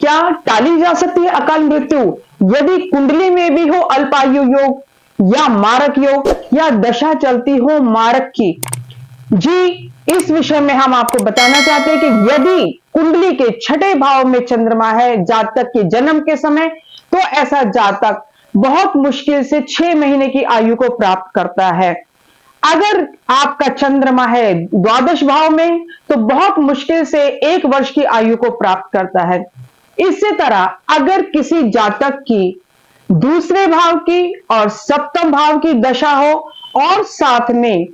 क्या टाली जा सकती है अकाल मृत्यु यदि कुंडली में भी हो अल्पायु योग या मारक योग या दशा चलती हो मारक की? जी, इस विषय में हम आपको बताना चाहते हैं कि यदि कुंडली के छठे भाव में चंद्रमा है जातक के जन्म के समय, तो ऐसा जातक बहुत मुश्किल से 6 महीने की आयु को प्राप्त करता है। अगर आपका चंद्रमा है द्वादश भाव में, तो बहुत मुश्किल से 1 वर्ष की आयु को प्राप्त करता है। इसी तरह अगर किसी जातक की दूसरे भाव की और सप्तम भाव की दशा हो और साथ में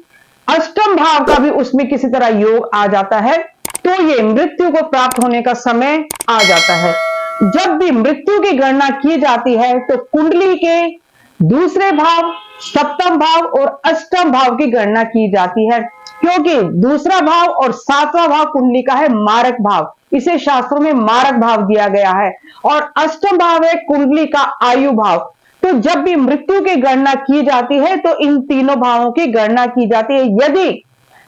अष्टम भाव का भी उसमें किसी तरह योग आ जाता है, तो ये मृत्यु को प्राप्त होने का समय आ जाता है। जब भी मृत्यु की गणना की जाती है तो कुंडली के दूसरे भाव, सप्तम भाव और अष्टम भाव की गणना की जाती है, क्योंकि दूसरा भाव और सातवां भाव कुंडली का है मारक भाव। इसे शास्त्रों में मारक भाव दिया गया है और अष्टम भाव है कुंडली का आयु भाव। तो जब भी मृत्यु की गणना की जाती है तो इन तीनों भावों की गणना की जाती है। यदि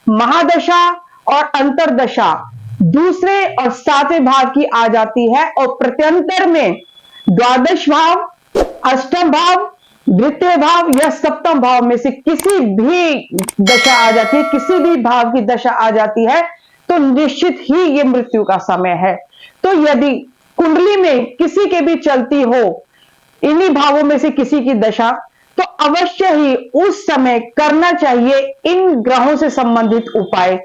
महादशा और अंतरदशा दूसरे और सातवें भाव की आ जाती है और प्रत्यंतर में द्वादश भाव, अष्टम भाव, द्वितीय भाव या सप्तम भाव में से किसी भी दशा आ जाती है, किसी भी भाव की दशा आ जाती है, तो निश्चित ही ये मृत्यु का समय है। तो यदि कुंडली में किसी के भी चलती हो इन्हीं भावों में से किसी की दशा, तो अवश्य ही उस समय करना चाहिए इन ग्रहों से संबंधित उपाय।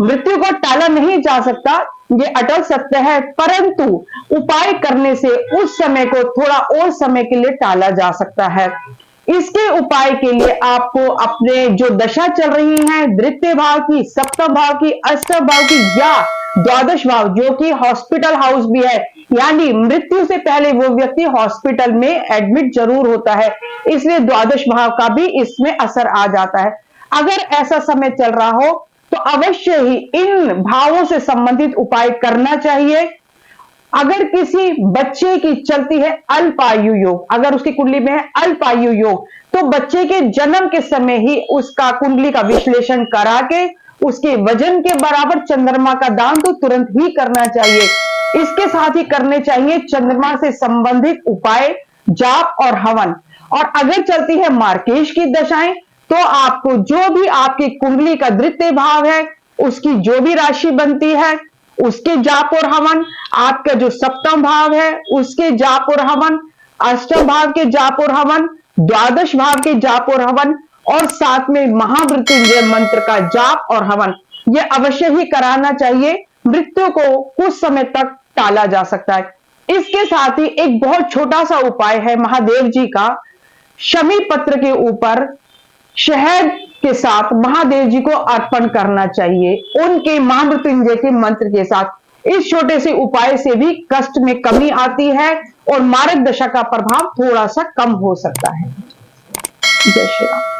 मृत्यु को टाला नहीं जा सकता, ये अटल सत्य है, परंतु उपाय करने से उस समय को थोड़ा और समय के लिए टाला जा सकता है। इसके उपाय के लिए आपको अपने जो दशा चल रही है द्वितीय भाव की, सप्तम भाव की, अष्टम भाव की या द्वादश भाव, जो कि हॉस्पिटल हाउस भी है, यानी मृत्यु से पहले वो व्यक्ति हॉस्पिटल में एडमिट जरूर होता है, इसलिए द्वादश भाव का भी इसमें असर आ जाता है। अगर ऐसा समय चल रहा हो तो अवश्य ही इन भावों से संबंधित उपाय करना चाहिए। अगर किसी बच्चे की चलती है अल्पायु योग, अगर उसकी कुंडली में है अल्पायु योग, तो बच्चे के जन्म के समय ही उसका कुंडली का विश्लेषण करा के उसके वजन के बराबर चंद्रमा का दान तो तुरंत ही करना चाहिए। इसके साथ ही करने चाहिए चंद्रमा से संबंधित उपाय, जाप और हवन। और अगर चलती है मार्केश की दशाएं, तो आपको जो भी आपकी कुंडली का द्वितीय भाव है उसकी जो भी राशि बनती है उसके जाप और हवन, आपका जो सप्तम भाव है उसके जाप और हवन, अष्टम भाव के जाप और हवन, द्वादश भाव के जाप और हवन और साथ में महामृत्युंजय मंत्र का जाप और हवन, यह अवश्य ही कराना चाहिए। मृत्यु को कुछ समय तक टाला जा सकता है। इसके साथ ही एक बहुत छोटा सा उपाय है महादेव जी का, शमी पत्र के ऊपर शहद के साथ महादेव जी को अर्पण करना चाहिए, उनके महामृत्युंजय के मंत्र के साथ। इस छोटे से उपाय से भी कष्ट में कमी आती है और मारक दशा का प्रभाव थोड़ा सा कम हो सकता है। जय श्री राम।